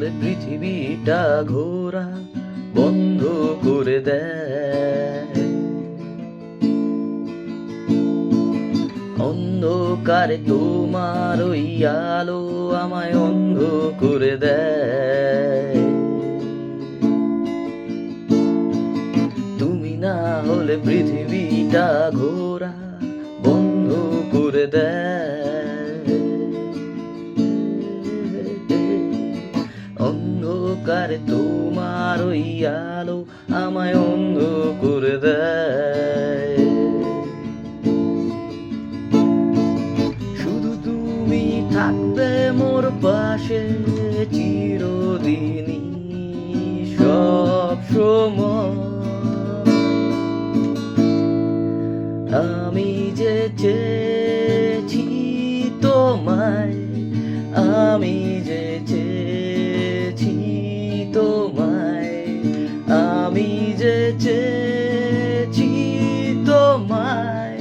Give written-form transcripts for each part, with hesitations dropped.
হলে পৃথিবীটা ঘোরা বন্ধ করে দেয়। অন্ধকারে তোমার ওই আলো আমায় অন্ধ করে দেয়। তুমি না হলে পৃথিবীটা ঘোরা বন্ধ করে দেয়। অন্ধকারে তোমার ওই আলো আমায় অন্ধ করে দেয়। শুধু তুমি থাকবে মোর পাশে চিরদিনই সব সময়। আমি যে চেয়েছি তোমায়, আমি যে চেয়েছি তোমায়, আমি যে চেয়েছি তোমায়,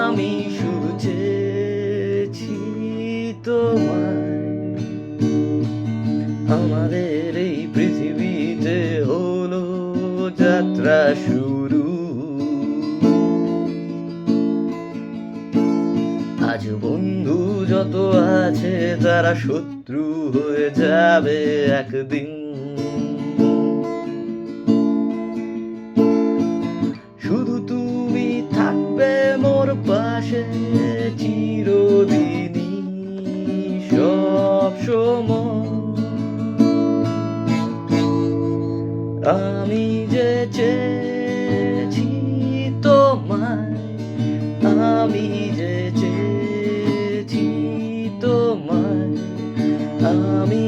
আমি শুধু চেয়েছি তোমায়। আমাদের এই পৃথিবীতে হলো যাত্রা শুরু। আজ বন্ধু যত আছে তারা শত্রু হয়ে যাবে একদিন। শুধু তুমি থাকবে মোর পাশে চিরদিনই সব সময়। আমি যে চেয়েছি তোমায়, আমি যে চেয়েছি তোমায়, আমি